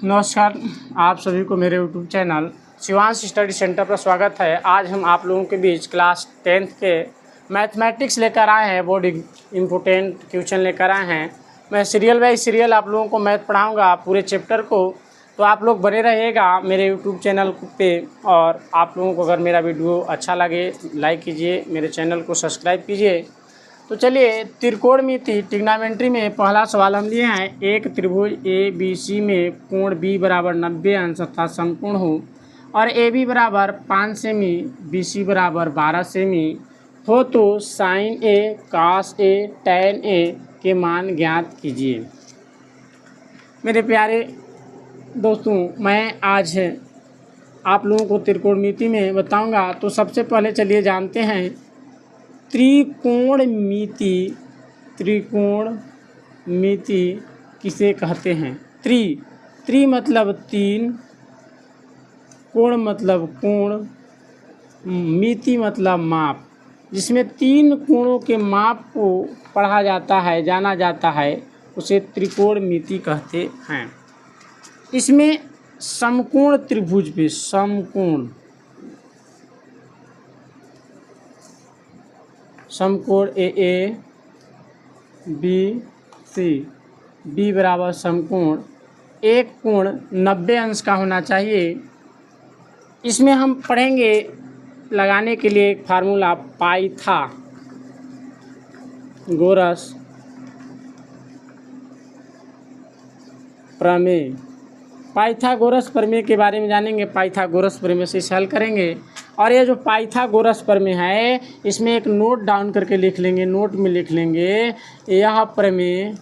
नमस्कार, आप सभी को मेरे YouTube channel Shivansh study centre पर स्वागत है। आज हम आप लोगों के बीच क्लास 10th के मैथमेटिक्स लेकर आए हैं। बहुत इम्पोर्टेंट क्वेश्चन लेकर आए हैं। मैं सीरियल बाई सीरियल आप लोगों को मैथ पढ़ाऊंगा पूरे चैप्टर को, तो आप लोग बने रहिएगा मेरे यूट्यूब चैनल पे। और आप लोगों को अगर मेरा वीडियो अच्छा लगे लाइक कीजिए, मेरे चैनल को सब्सक्राइब कीजिए। तो चलिए, त्रिकोणमिति ट्रिग्नोमेट्री में पहला सवाल हम लिए हैं। एक त्रिभुज ए बी सी में कोण बी बराबर 90 अंश अर्थात समकोण हो और ए बी बराबर 5 सेमी, बी सी बराबर 12 सेमी हो तो sign A, cos A, tan A के मान ज्ञात कीजिए। मेरे प्यारे दोस्तों, मैं आज आप लोगों को त्रिकोणमिति में बताऊंगा। तो सबसे पहले चलिए जानते हैं त्रिकोणमिति। त्रिकोणमिति किसे कहते हैं? त्रि मतलब तीन, कोण मतलब कोण, मिति मतलब माप। जिसमें तीन कोणों के माप को पढ़ा जाता है, जाना जाता है, उसे त्रिकोणमिति कहते हैं। इसमें समकोण त्रिभुज पे समकोण ए बी सी, बी बराबर समकोण, एक कोण 90 अंश का होना चाहिए। इसमें हम पढ़ेंगे लगाने के लिए एक फार्मूला पाइथागोरस प्रमेय। पाइथागोरस प्रमेय के बारे में जानेंगे। पाइथागोरस प्रमेय से इसे हल करेंगे। और ये जो पाइथागोरस प्रमेय है, इसमें एक नोट डाउन करके लिख लेंगे। नोट में लिख लेंगे यह प्रमेय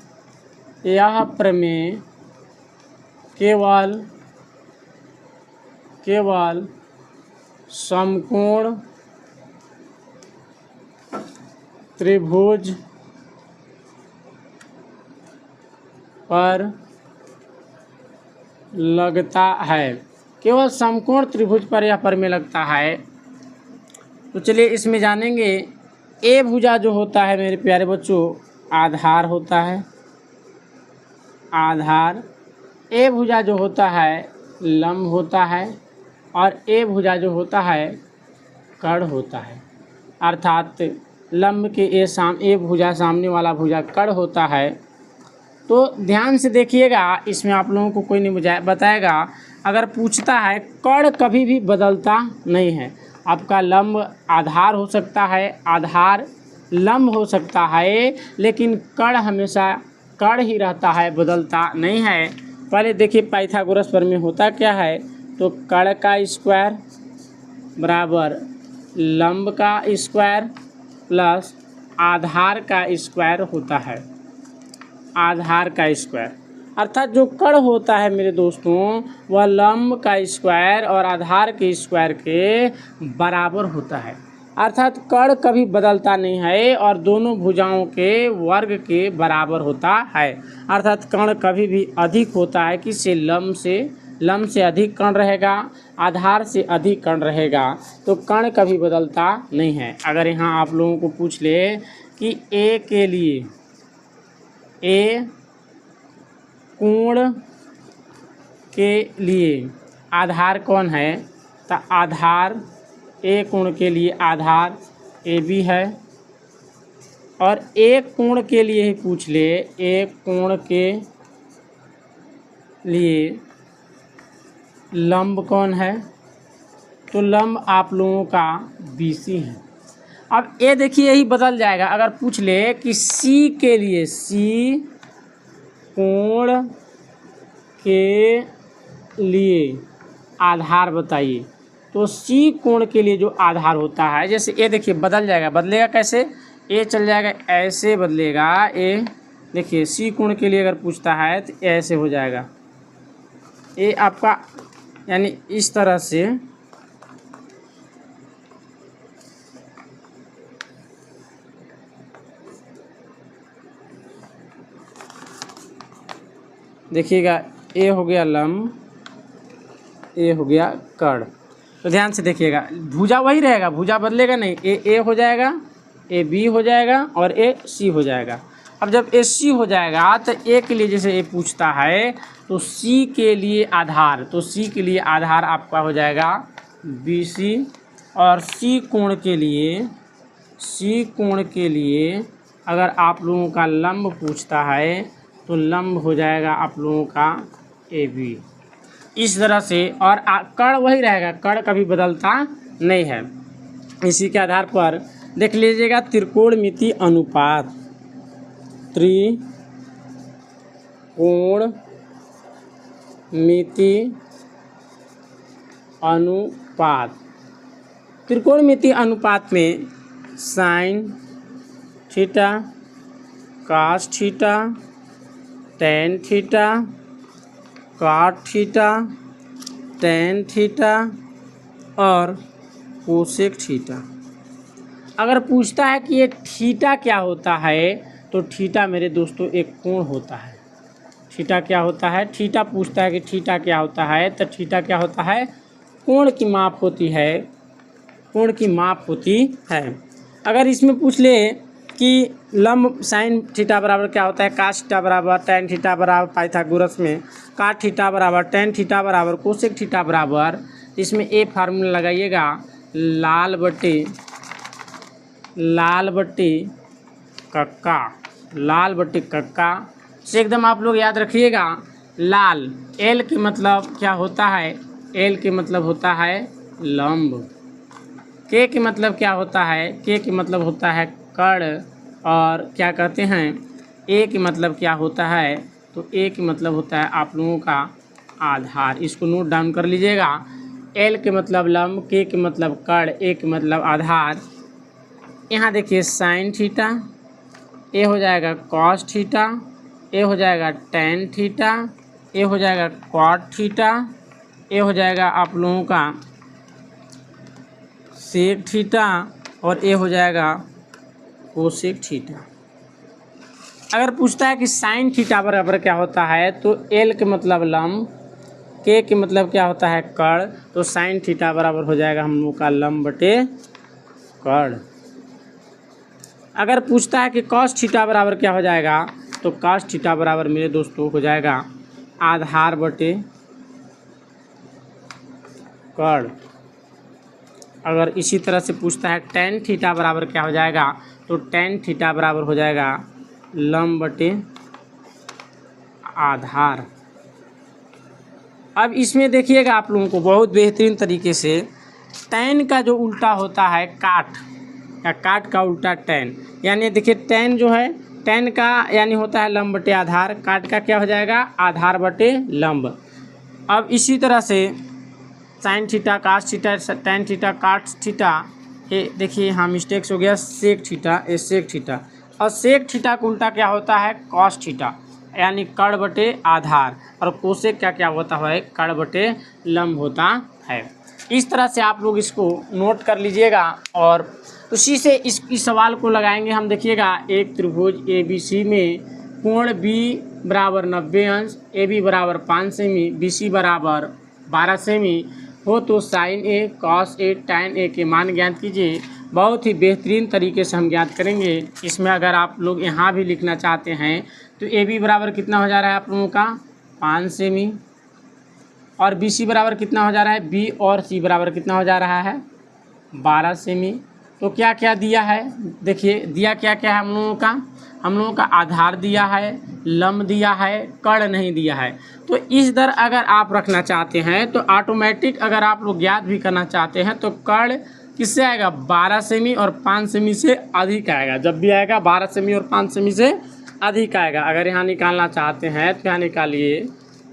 केवल समकोण त्रिभुज पर लगता है। केवल समकोण त्रिभुज पर यह प्रमेय लगता है। तो चलिए इसमें जानेंगे। ए भुजा जो होता है मेरे प्यारे बच्चों, आधार होता है। आधार। ए भुजा जो होता है लंब होता है और ए भुजा जो होता है कर्ण होता है। अर्थात लंब के ए भुजा सामने वाला भुजा कर्ण होता है। तो ध्यान से देखिएगा, इसमें आप लोगों को कोई नहीं बताएगा। अगर पूछता है, कर्ण कभी भी बदलता नहीं है। आपका लंब आधार हो सकता है, आधार लंब हो सकता है, लेकिन कर्ण हमेशा कर्ण ही रहता है, बदलता नहीं है। पहले देखिए पाइथागोरस प्रमेय होता क्या है। तो कर्ण का स्क्वायर बराबर लंब का स्क्वायर प्लस आधार का स्क्वायर होता है। आधार का स्क्वायर अर्थात जो कर्ण होता है मेरे दोस्तों, वह लंब का स्क्वायर और आधार के स्क्वायर के बराबर होता है। अर्थात कर्ण कभी बदलता नहीं है और दोनों भुजाओं के वर्ग के बराबर होता है। अर्थात कर्ण कभी भी अधिक होता है। किससे? लंब से अधिक कर्ण रहेगा, आधार से अधिक कर्ण रहेगा। तो कर्ण कभी बदलता नहीं है। अगर यहाँ आप लोगों को पूछ ले कि ए के लिए कोण के लिए आधार कौन है, तो आधार ए कोण के लिए आधार ए बी है। और एक कोण के लिए ही पूछ ले, एक कोण के लिए लंब कौन है, तो लंब आप लोगों का बी सी है। अब ये देखिए यही बदल जाएगा। अगर पूछ ले कि सी के लिए, सी कोण के लिए आधार बताइए, तो सी कोण के लिए जो आधार होता है, जैसे ये देखिए बदल जाएगा। बदलेगा कैसे? ए चल जाएगा, ऐसे बदलेगा। ए देखिए सी कोण के लिए अगर पूछता है तो ऐसे हो जाएगा। ए आपका यानी इस तरह से देखिएगा। ए हो गया लंब, ए हो गया कर्ण। तो ध्यान से देखिएगा, भुजा वही रहेगा, भुजा बदलेगा नहीं। ए हो जाएगा, ए बी हो जाएगा और ए सी हो जाएगा। अब जब ए सी हो जाएगा तो ए के लिए जैसे ए पूछता है तो सी के लिए आधार, तो सी के लिए आधार आपका हो जाएगा बी सी, और सी कोण के लिए अगर आप लोगों का लंब पूछता है तो लंब हो जाएगा आप लोगों का ए बी। इस तरह से, और कर्ण वही रहेगा, कर्ण कभी बदलता नहीं है। इसी के आधार पर देख लीजिएगा त्रिकोणमिति अनुपात, त्रिकोणमिति अनुपात, त्रिकोणमिति अनुपात में sine theta, cos theta, tan theta, cot theta, tan theta और कोसेक थीटा। अगर पूछता है कि ये थीटा क्या होता है तो थीटा मेरे दोस्तों एक कोण होता है। थीटा क्या होता है, थीटा पूछता है कि थीटा क्या होता है तो थीटा क्या होता है, कोण की माप होती है, कोण की माप होती है। अगर इसमें पूछ ले कि लंब साइन थीटा बराबर क्या होता है, कास थीटा बराबर टेन थीटा बराबर, पाइथागोरस में काट थीटा बराबर टेन थीटा बराबर कोसेक थीटा बराबर, इसमें ए फार्मूला लगाइएगा, लाल बटे कक्का से एकदम आप लोग याद रखिएगा। लाल एल के मतलब क्या होता है, एल के मतलब होता है लंब, के के मतलब क्या होता है, के के मतलब होता है कर्ण, और क्या कहते हैं ए के मतलब क्या होता है, तो ए के मतलब होता है आप लोगों का आधार। इसको नोट डाउन कर लीजिएगा। एल के मतलब लंब, के के मतलब कर्ण, ए के मतलब आधार। यहाँ देखिए साइन थीटा, ए हो जाएगा कॉस थीटा, ए हो जाएगा टेन थीटा, ए हो जाएगा कॉट थीटा, ए हो जाएगा आप लोगों का सेक थीटा और ए हो जाएगा कोसेक थीटा। अगर पूछता है कि साइन थीटा बराबर क्या होता है तो एल के मतलब लंब, के के मतलब क्या होता है कर्ण, तो साइन थीटा बराबर हो जाएगा हम लोग का लंब बटे कर्ण। अगर पूछता है कि कॉस थीटा बराबर क्या हो जाएगा तो कॉस थीटा बराबर मेरे दोस्तों हो जाएगा आधार बटे कर्ण। अगर इसी तरह से पूछता है टेन थीटा बराबर क्या हो जाएगा तो टेन थीटा बराबर हो जाएगा लंब बटे आधार। अब इसमें देखिएगा आप लोगों को बहुत बेहतरीन तरीके से टेन का जो उल्टा होता है काट, या काट का उल्टा टेन, यानी देखिए टेन जो है टेन का यानी होता है लंब बटे आधार, काट का क्या हो जाएगा आधार बटे लंब। अब इसी तरह से sine theta cos theta tan theta cot theta, ये देखिए यहाँ मिस्टेक्स हो गया, सेक थीटा ए सेक थीटा, और सेक थीटा का उल्टा क्या होता है कॉस थीटा यानी कर्ण बटे आधार, और कोसेक क्या क्या होता है कर्ण बटे लंब होता है। इस तरह से आप लोग इसको नोट कर लीजिएगा और उसी से इस सवाल को लगाएंगे हम। देखिएगा एक त्रिभुज ए बी सी में कोण बी बराबर 90 अंश, ए बी बराबर 5 सेमी, बी सी बराबर 12 सेमी हो तो sign A cos A tan A के मान ज्ञात कीजिए। बहुत ही बेहतरीन तरीके से हम ज्ञात करेंगे। इसमें अगर आप लोग यहाँ भी लिखना चाहते हैं तो ए बी बराबर कितना हो जा रहा है आप लोगों का 5 सेमी, और बी सी बराबर कितना हो जा रहा है, बी और सी बराबर कितना हो जा रहा है 12 सेमी। तो क्या क्या दिया है, देखिए दिया क्या क्या है हम लोगों का आधार दिया है, लंब दिया है, कर्ण नहीं दिया है। तो इस दर अगर आप रखना चाहते हैं तो ऑटोमेटिक अगर आप लोग ज्ञात भी करना चाहते हैं तो कर्ण किससे आएगा 12 सेमी और 5 सेमी से अधिक आएगा। जब भी आएगा 12 सेमी और 5 सेमी से अधिक आएगा। अगर यहाँ निकालना चाहते हैं तो यहाँ निकालिए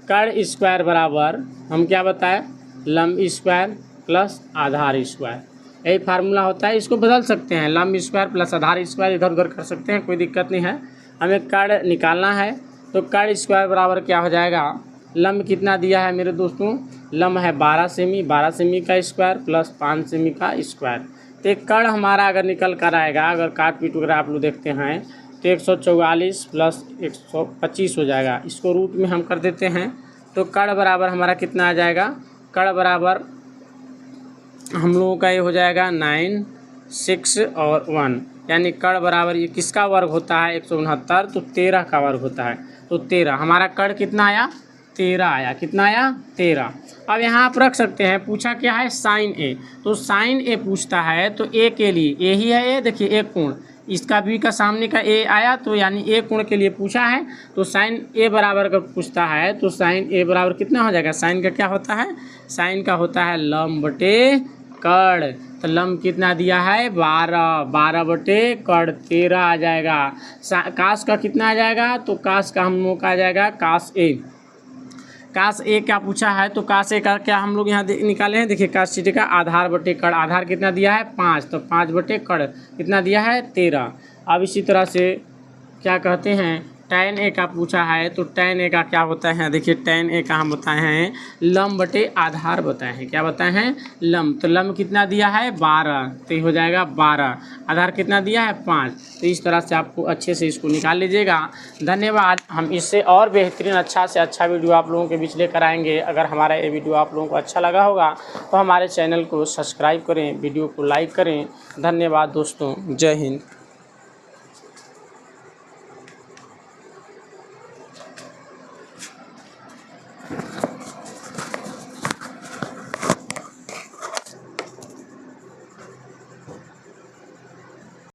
कर्ण स्क्वायर बराबर हम क्या बताएं लंब स्क्वायर प्लस आधार स्क्वायर, यही फार्मूला होता है। इसको बदल सकते हैं, लंब स्क्वायर प्लस आधार स्क्वायर इधर उधर कर सकते हैं, कोई दिक्कत नहीं है। हमें कर्ण निकालना है तो कर्ण स्क्वायर बराबर क्या हो जाएगा, लंब कितना दिया है मेरे दोस्तों, लंब है 12 सेमी, 12 सेमी का स्क्वायर प्लस 5 सेमी का स्क्वायर। तो एक कर्ण हमारा अगर निकल कर आएगा, अगर काट पीट वगैरह आप लोग देखते हैं तो 144 प्लस 125 हो जाएगा। इसको रूट में हम कर देते हैं तो कर्ण बराबर हमारा कितना आ जाएगा, कर्ण बराबर हम लोगों का ये हो जाएगा 9, 6 और 1, यानी कड़ बराबर ये किसका वर्ग होता है 169, तो 13 का वर्ग होता है। तो 13 हमारा कड़ कितना आया 13 आया। कितना आया 13। अब यहाँ आप रख सकते हैं, पूछा क्या है साइन ए, तो साइन ए पूछता है तो ए के लिए ए ही है, ए देखिए एक कोण, इसका बी का सामने का ए आया तो यानी ए कोण के लिए पूछा है। तो साइन ए बराबर का पूछता है तो साइन ए बराबर कितना हो जाएगा, साइन का क्या होता है, साइन का होता है लंब बटे कड़। तो लंब कितना दिया है 12, 12 बटे कड़ 13 आ जाएगा। कास का कितना आ जाएगा, तो कास का हम लोग का आ जाएगा कास ए। कास ए क्या पूछा है, तो कास ए का क्या हम लोग यहाँ निकाले हैं, देखिए कास थीटा का आधार बटे कड़, आधार कितना दिया है 5, तो 5 बटे कड़ कितना दिया है 13। अब इसी तरह से क्या कहते हैं tan ए का पूछा है, तो tan ए का क्या होता है, देखिए tan ए का हम बताए हैं लंब बटे आधार बताए हैं, क्या बताए हैं लंब। तो लंब कितना दिया है 12, तो ये हो जाएगा 12, आधार कितना दिया है 5। तो इस तरह से आपको अच्छे से इसको निकाल लीजिएगा। धन्यवाद। हम इससे और बेहतरीन अच्छा से अच्छा वीडियो आप लोगों के बीच लेकर आएंगे। अगर हमारा ये वीडियो आप लोगों को अच्छा लगा होगा तो हमारे चैनल को सब्सक्राइब करें, वीडियो को लाइक करें। धन्यवाद दोस्तों, जय हिंद।